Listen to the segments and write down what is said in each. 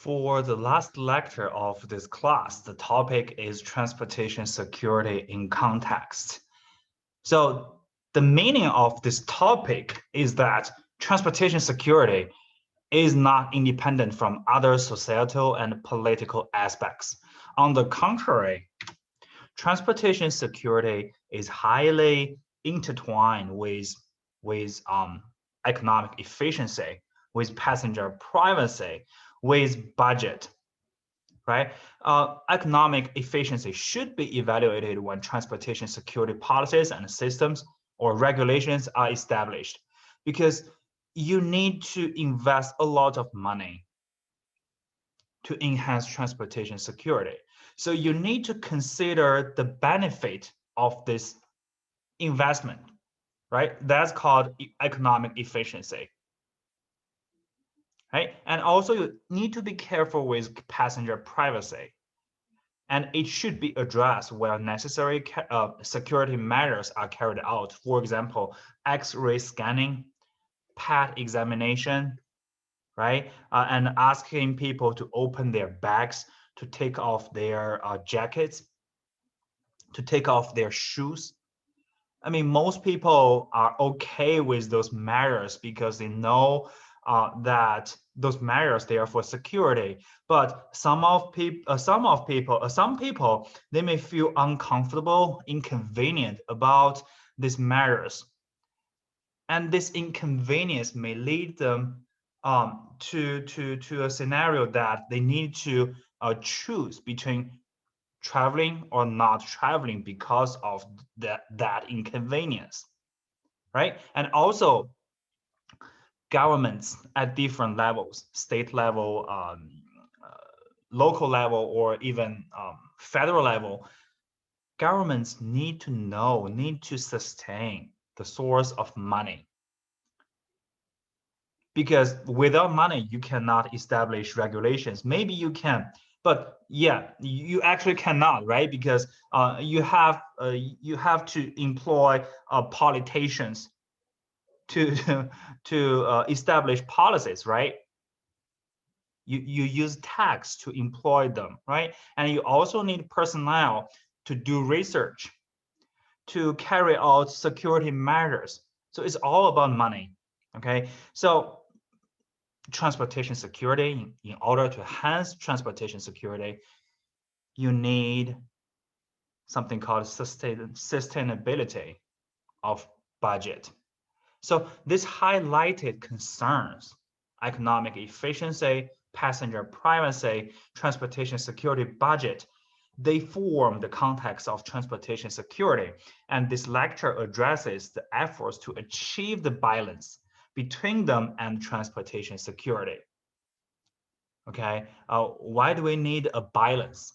For the last lecture of this class, the topic is transportation security in context. So the meaning of this topic is that transportation security is not independent from other societal and political aspects. On the contrary, transportation security is highly intertwined with economic efficiency, with passenger privacy, with budget, right? Economic efficiency should be evaluated when transportation security policies and systems or regulations are established, because you need to invest a lot of money to enhance transportation security. So you need to consider the benefit of this investment, right? That's called economic efficiency. Right? And also you need to be careful with passenger privacy. And it should be addressed where necessary security measures are carried out. For example, X-ray scanning, PET examination, right? And asking people to open their bags, to take off their jackets, to take off their shoes. I mean, most people are okay with those measures because they know that those measures they are for security. But some people, they may feel uncomfortable, inconvenient about these measures, and this inconvenience may lead them to a scenario that they need to choose between traveling or not traveling because of that inconvenience, right? And also governments at different levels, state level, local level, or even federal level, governments need to sustain the source of money. Because without money, you cannot establish regulations. Maybe you can, but yeah, you actually cannot, right? Because you have to employ politicians to establish policies, right? You use tax to employ them, right? And you also need personnel to do research, to carry out security measures. So it's all about money, okay? So transportation security, in order to enhance transportation security, you need something called sustainability of budget. So this highlighted concerns: economic efficiency, passenger privacy, transportation security budget. They form the context of transportation security. And this lecture addresses the efforts to achieve the balance between them and transportation security. Okay, why do we need a balance?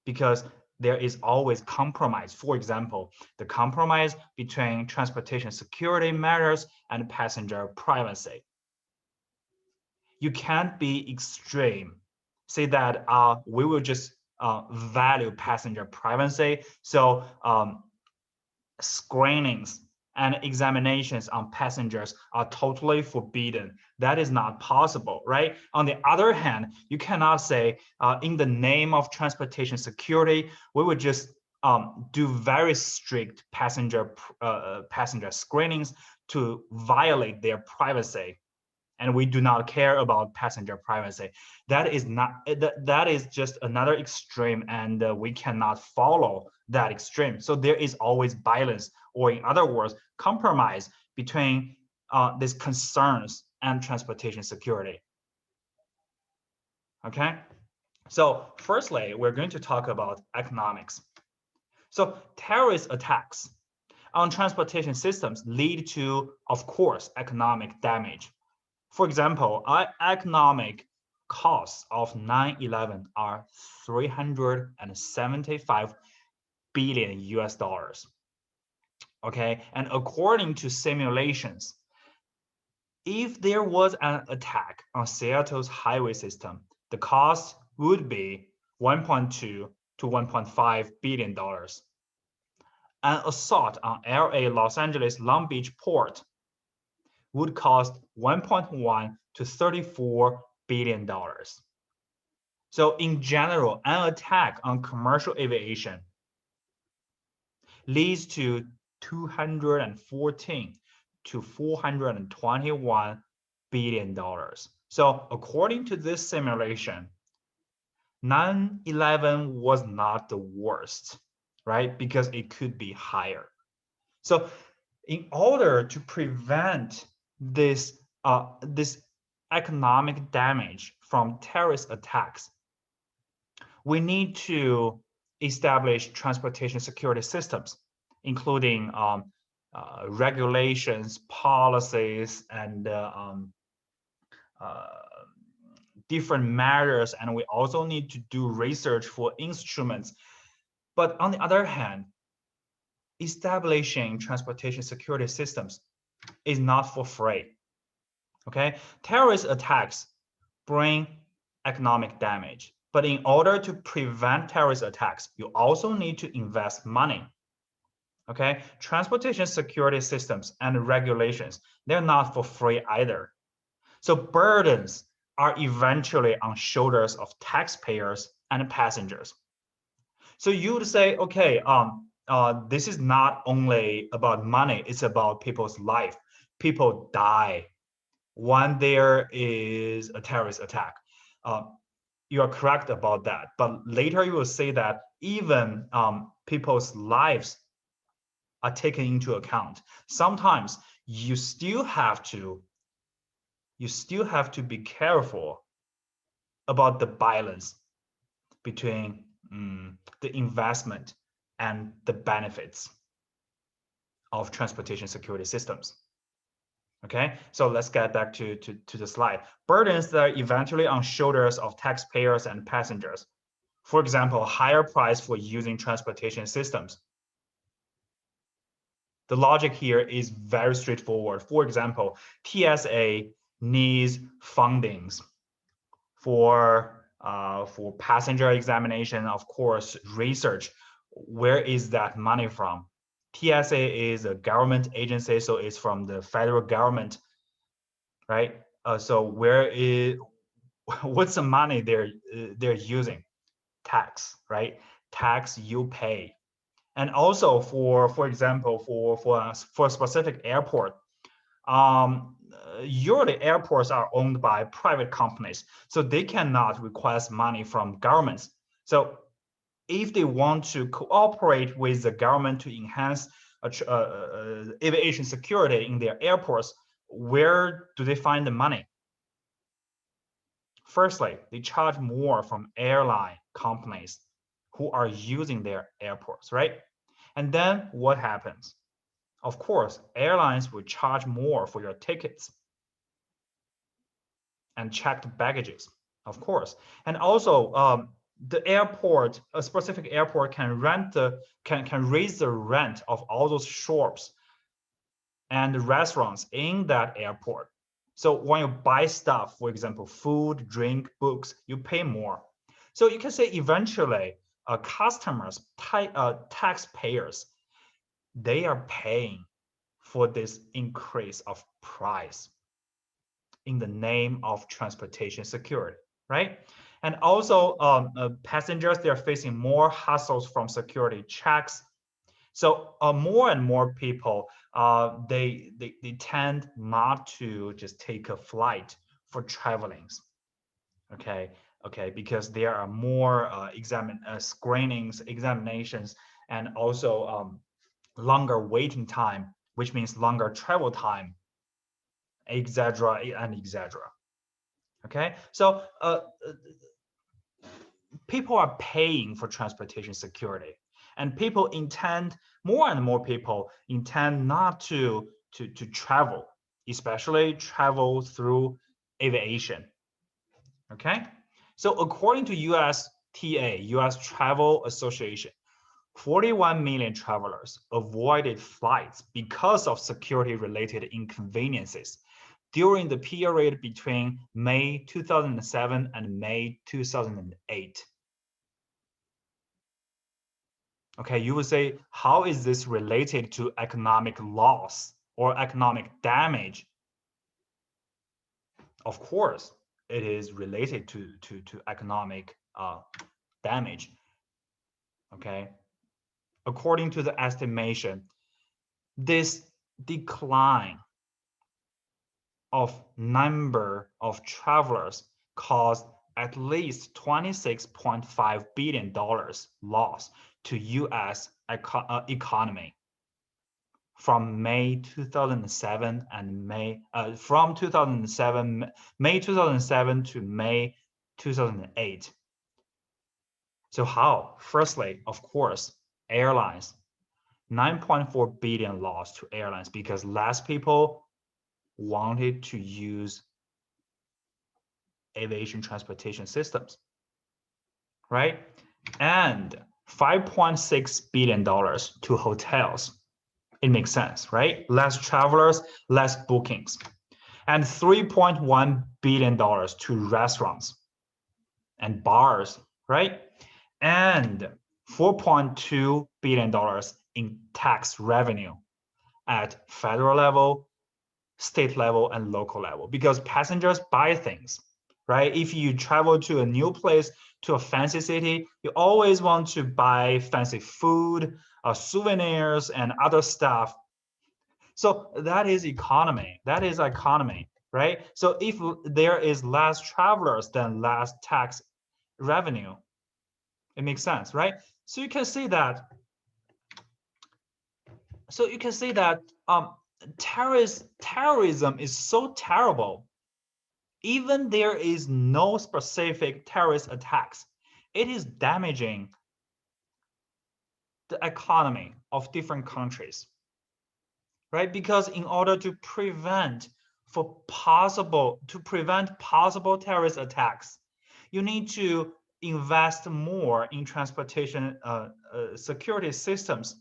Because there is always compromise. For example, the compromise between transportation security measures and passenger privacy. You can't be extreme. Say that we will just value passenger privacy. So screenings and examinations on passengers are totally forbidden. That is not possible, right? On the other hand, you cannot say in the name of transportation security, we would just do very strict passenger screenings to violate their privacy, and we do not care about passenger privacy. That is just another extreme, and we cannot follow that extreme. So there is always balance, or in other words, compromise between these concerns and transportation security. Okay, so firstly, we're going to talk about economics. So terrorist attacks on transportation systems lead to, of course, economic damage. For example, economic costs of 9/11 are 375 billion US dollars. Okay, and according to simulations, if there was an attack on Seattle's highway system, the cost would be 1.2 to 1.5 billion dollars. An assault on LA, Los Angeles, Long Beach port would cost 1.1 to 34 billion dollars. So in general, an attack on commercial aviation leads to 214 to 421 billion dollars. So according to this simulation, 9/11 was not the worst, right? Because it could be higher. So in order to prevent this this economic damage from terrorist attacks, we need to establish transportation security systems, including regulations, policies, and different measures. And we also need to do research for instruments. But on the other hand, establishing transportation security systems is not for free. Okay, terrorist attacks bring economic damage, but in order to prevent terrorist attacks, you also need to invest money. Okay, transportation security systems and regulations, they're not for free either. So burdens are eventually on shoulders of taxpayers and passengers. So you would say, okay, this is not only about money, it's about people's life. People die when there is a terrorist attack. You are correct about that. But later you will say that even people's lives are taken into account. Sometimes you still have to be careful about the balance between the investment and the benefits of transportation security systems. Okay, so let's get back to the slide. Burdens that are eventually on shoulders of taxpayers and passengers. For example, higher price for using transportation systems. The logic here is very straightforward. For example, TSA needs fundings for passenger examination, of course, research. Where is that money from? TSA is a government agency, so it's from the federal government, right? So what's the money they're using? Tax, right? Tax you pay. And also for example, for a specific airport, usually airports are owned by private companies, so they cannot request money from governments. So if they want to cooperate with the government to enhance aviation security in their airports, where do they find the money? Firstly, they charge more from airline companies who are using their airports, right? And then what happens? Of course, airlines will charge more for your tickets and checked baggages, of course. And also, the airport, a specific airport can raise the rent of all those shops and restaurants in that airport. So when you buy stuff, for example, food, drink, books, you pay more. So you can say eventually, customers, taxpayers, they are paying for this increase of price in the name of transportation security, right? And also, passengers, they're facing more hassles from security checks. So more and more people, they tend not to just take a flight for travelings, okay? Because there are more screenings, examinations, and also longer waiting time, which means longer travel time, etc. and etc. Okay, so people are paying for transportation security, and people intend, more and more people intend not to travel, especially travel through aviation. Okay, so according to USTA, US Travel Association, 41 million travelers avoided flights because of security-related inconveniences during the period between May 2007 and May 2008. Okay, you would say, how is this related to economic loss or economic damage? Of course, it is related to economic damage. Okay, according to the estimation, this decline of number of travelers caused at least $26.5 billion loss to U.S. economy from May 2007 and May 2007 to May 2008. So how? Firstly, of course, airlines, 9.4 billion loss to airlines because less people wanted to use aviation transportation systems, right? And $5.6 billion to hotels. It makes sense, right? Less travelers, less bookings. And $3.1 billion to restaurants and bars, right? And $4.2 billion in tax revenue at federal level, state level, and local level, because passengers buy things, right? If you travel to a new place, to a fancy city, you always want to buy fancy food, souvenirs, and other stuff. So that is economy. That is economy, right? So if there is less travelers, then less tax revenue. It makes sense, right? So you can see that. So you can see that terrorism is so terrible. Even there is no specific terrorist attacks, it is damaging the economy of different countries, right? Because in order to prevent possible terrorist attacks, you need to invest more in transportation security systems,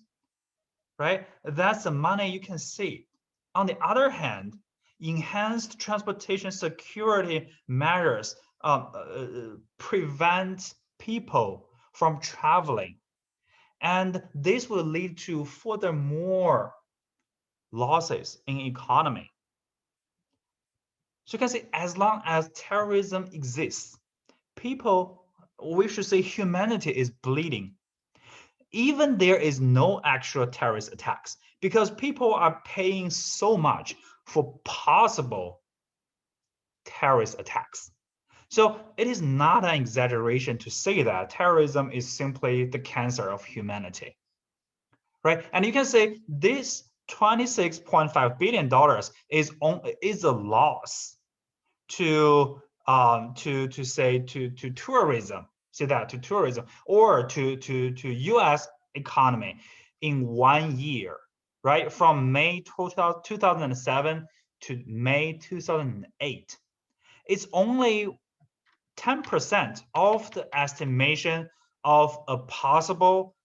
right? That's the money you can see. On the other hand, enhanced transportation security measures prevent people from traveling. And this will lead to furthermore losses in economy. So you can see, as long as terrorism exists, we should say humanity is bleeding. Even there is no actual terrorist attacks, because people are paying so much for possible terrorist attacks. So it is not an exaggeration to say that terrorism is simply the cancer of humanity, right? And you can say this $26.5 billion is a loss to tourism, say that to tourism, or to U.S. economy in 1 year, right? From May 2007 to May 2008. It's only 10% of the estimation of a possible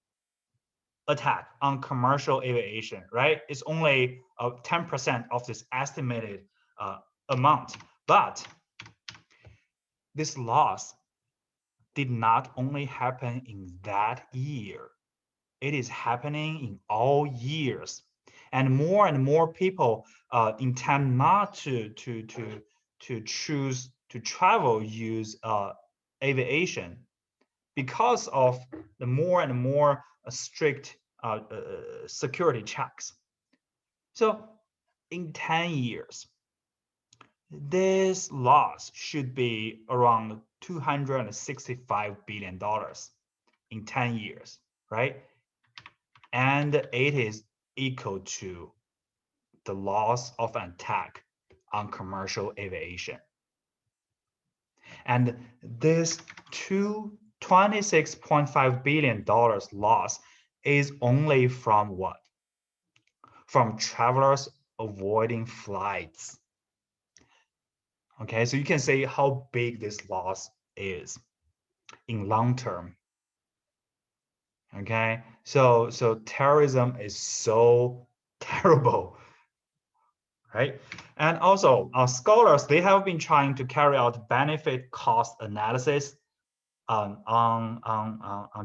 attack on commercial aviation, right? It's only 10% of this estimated amount. But this loss did not only happen in that year. It is happening in all years. And more people intend not to choose to travel, use aviation, because of the more and more strict security checks. So in 10 years, this loss should be around $265 billion in 10 years, right? And it is equal to the loss of an attack on commercial aviation. And this $26.5 billion loss is only from what? From travelers avoiding flights. Okay, so you can see how big this loss is in long term. Okay, so terrorism is so terrible, right? And also, scholars, they have been trying to carry out benefit cost analysis on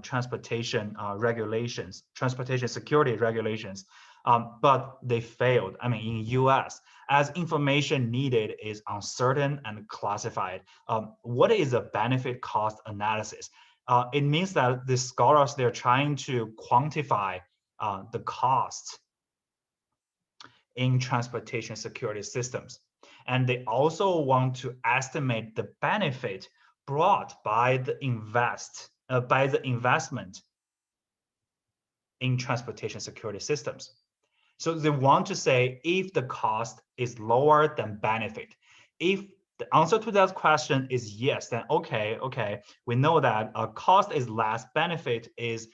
transportation regulations, transportation security regulations but they failed. I mean, in US, as information needed is uncertain and classified. What is a benefit cost analysis? It means that the scholars, they're trying to quantify the cost in transportation security systems. And they also want to estimate the benefit brought by the investment in transportation security systems. So they want to say if the cost is lower than benefit. If the answer to that question is yes, then okay, we know that cost is less, benefit is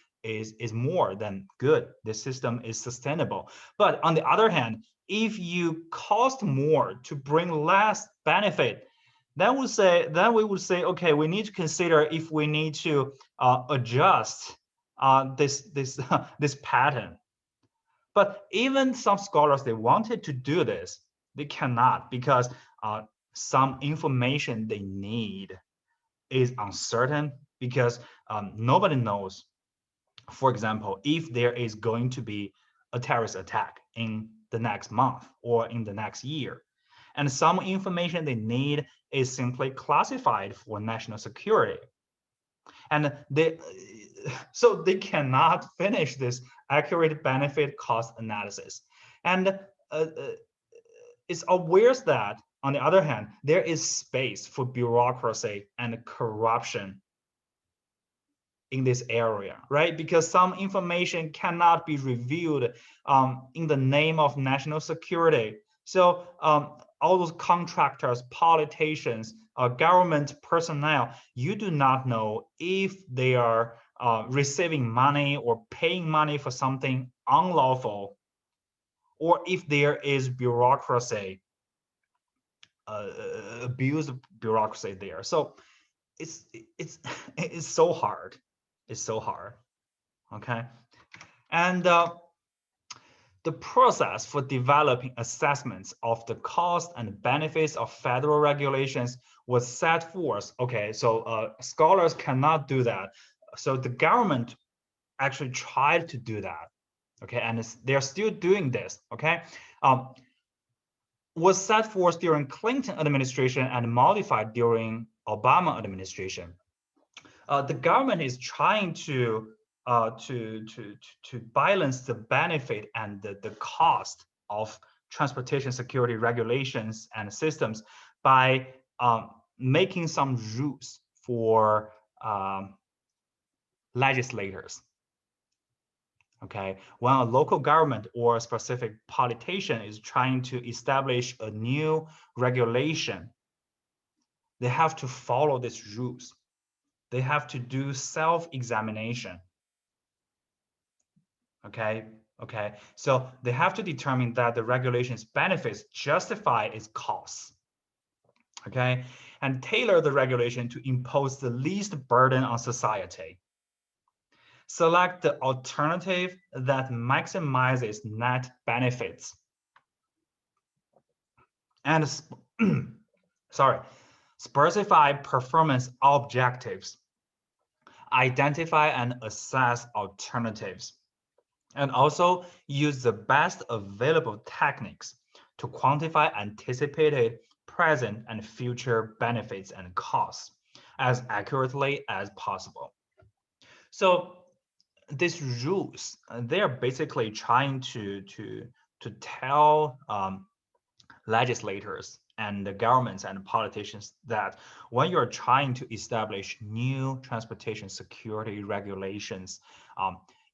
more, then good. The system is sustainable. But on the other hand, if you cost more to bring less benefit, then we would say, okay, we need to consider if we need to adjust this pattern. But even some scholars, they wanted to do this, they cannot, because some information they need is uncertain, because nobody knows, for example, if there is going to be a terrorist attack in the next month or in the next year. And some information they need is simply classified for national security. And so they cannot finish this accurate benefit cost analysis. And it's obvious that, on the other hand, there is space for bureaucracy and corruption in this area, right? Because some information cannot be revealed in the name of national security. So all those contractors, politicians, government personnel, you do not know if they are receiving money or paying money for something unlawful, or if there is bureaucracy, abused bureaucracy there. So it's so hard. It's so hard. Okay, and the process for developing assessments of the cost and benefits of federal regulations was set forth. Okay, so scholars cannot do that. So the government actually tried to do that. Okay, and they're still doing this. Okay, was set forth during Clinton administration and modified during Obama administration. The government is trying to balance the benefit and the cost of transportation security regulations and systems by making some rules for legislators. Okay, when a local government or a specific politician is trying to establish a new regulation, they have to follow these rules. They have to do self-examination. Okay, so they have to determine that the regulation's benefits justify its costs. Okay, and tailor the regulation to impose the least burden on society. Select the alternative that maximizes net benefits. And specify performance objectives. Identify and assess alternatives. And also use the best available techniques to quantify anticipated present and future benefits and costs as accurately as possible. So these rules, they're basically trying to tell legislators and the governments and politicians that when you're trying to establish new transportation security regulations,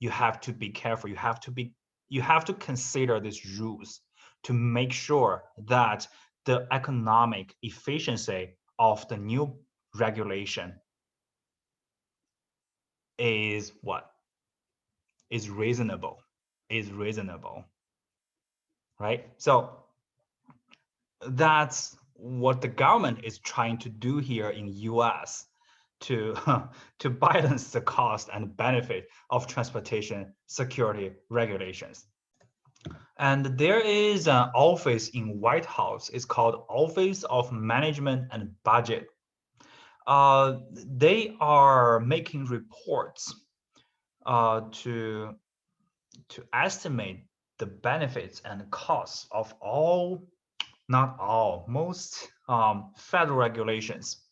you have to be careful. You have to consider these rules to make sure that the economic efficiency of the new regulation is reasonable, right? So that's what the government is trying to do here in US to balance the cost and benefit of transportation security regulations. And there is an office in White House. It's called Office of Management and Budget. They are making reports to estimate the benefits and costs of all, not all, most federal regulations.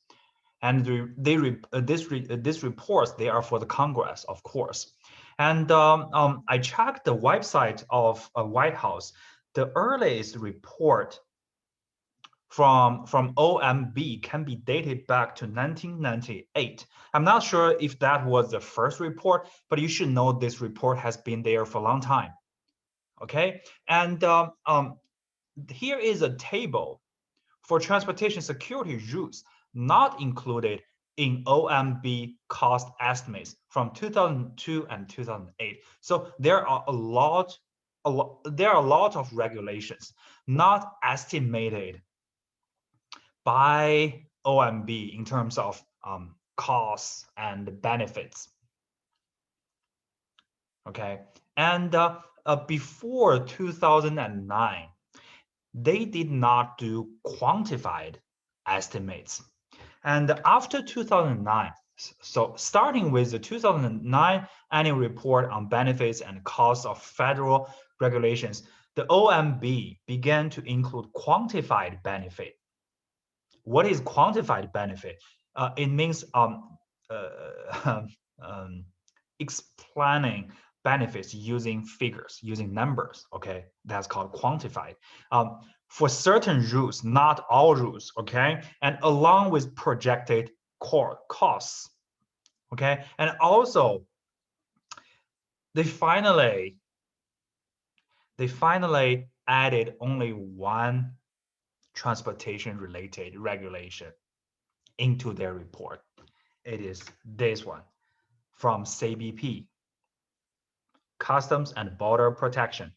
And these reports, they are for the Congress, of course. And I checked the website of White House. The earliest report from OMB can be dated back to 1998. I'm not sure if that was the first report, but you should know this report has been there for a long time. Okay, and here is a table for transportation security rules not included in OMB cost estimates from 2002 and 2008. So there are a lot of regulations not estimated by OMB in terms of costs and benefits. Okay, and before 2009, they did not do quantified estimates. And after 2009, so starting with the 2009 annual report on benefits and costs of federal regulations, the OMB began to include quantified benefit. What is quantified benefit? It means explaining benefits using figures, using numbers. Okay, that's called quantified. For certain rules, not all rules. Okay, and along with projected core costs. Okay, and also they finally added only one transportation related regulation into their report. It is this one from CBP, Customs and Border Protection.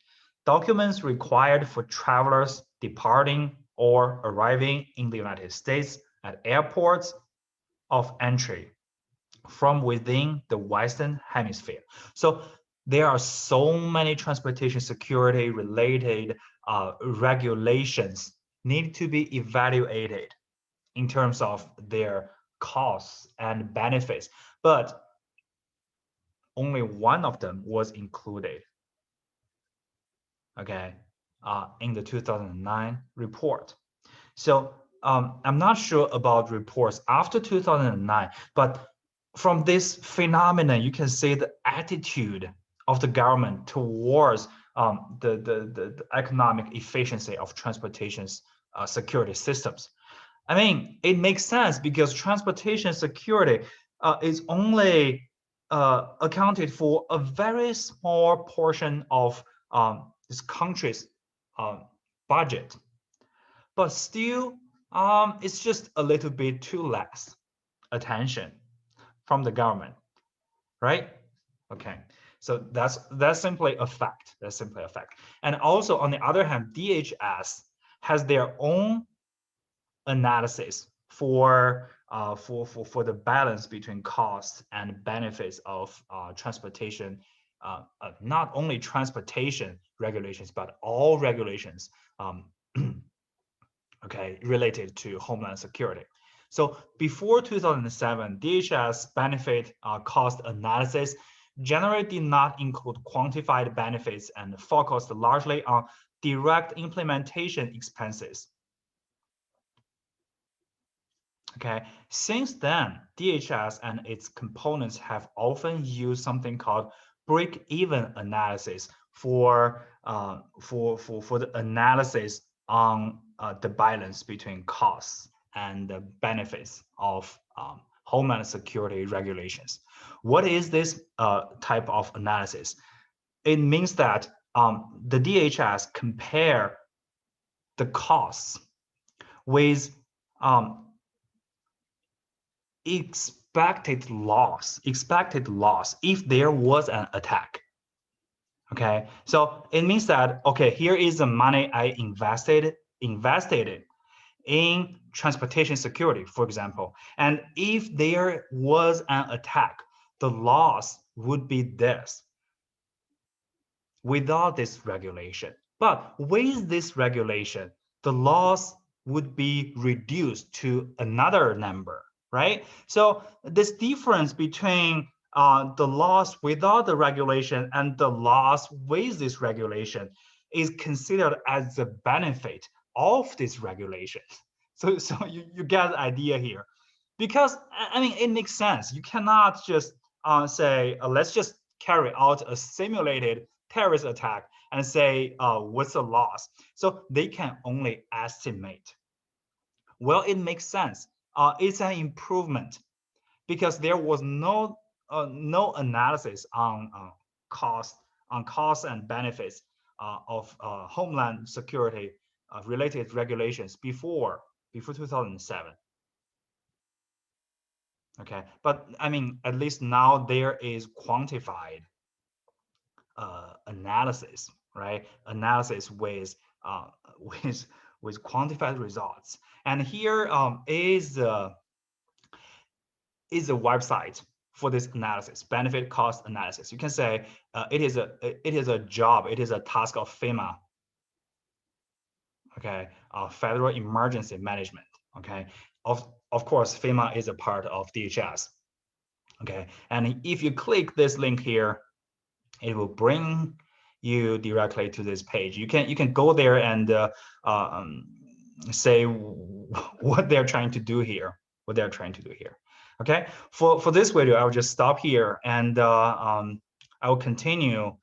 Documents required for travelers departing or arriving in the United States at airports of entry from within the Western Hemisphere. So there are so many transportation security related regulations need to be evaluated in terms of their costs and benefits, but only one of them was included, okay, in the 2009 report. So I'm not sure about reports after 2009, but from this phenomenon, you can see the attitude of the government towards the economic efficiency of transportation security systems. I mean, it makes sense because transportation security is only accounted for a very small portion of this country's budget, but still, it's just a little bit too less attention from the government, right? Okay, so that's simply a fact. That's simply a fact. And also, on the other hand, DHS has their own analysis for the balance between costs and benefits of transportation, not only transportation regulations, but all regulations okay, related to Homeland Security. So before 2007, DHS benefit cost analysis generally did not include quantified benefits and focused largely on direct implementation expenses. Okay, since then, DHS and its components have often used something called break-even analysis for the analysis on the balance between costs and the benefits of Homeland Security regulations. What is this type of analysis? It means that the DHS compare the costs with expected loss if there was an attack. Okay, so it means that, okay, here is the money I invested in transportation security, for example, and if there was an attack, the loss would be this without this regulation. But with this regulation, the loss would be reduced to another number, right? So this difference between the loss without the regulation and the loss with this regulation is considered as the benefit of this regulation. So you get the idea here, because I mean it makes sense. You cannot just say let's just carry out a simulated terrorist attack and say what's the loss. So they can only estimate. Well, it makes sense. It's an improvement because there was no analysis cost on costs and benefits of homeland security related regulations before 2007. Okay, but I mean at least now there is quantified analysis, right? Analysis with with quantified results, and here is a website for this analysis, benefit cost analysis. You can say it is a job, it is a task of FEMA, okay, Federal Emergency Management, okay. Of course, FEMA is a part of DHS, okay. And if you click this link here, it will bring you directly to this page. You can go there and say what they're trying to do here, Okay, for this video, I'll just stop here, and I will continue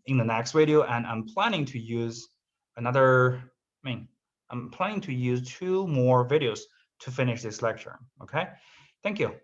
in the next video. And I'm planning to use I'm planning to use 2 more videos to finish this lecture. Okay, thank you.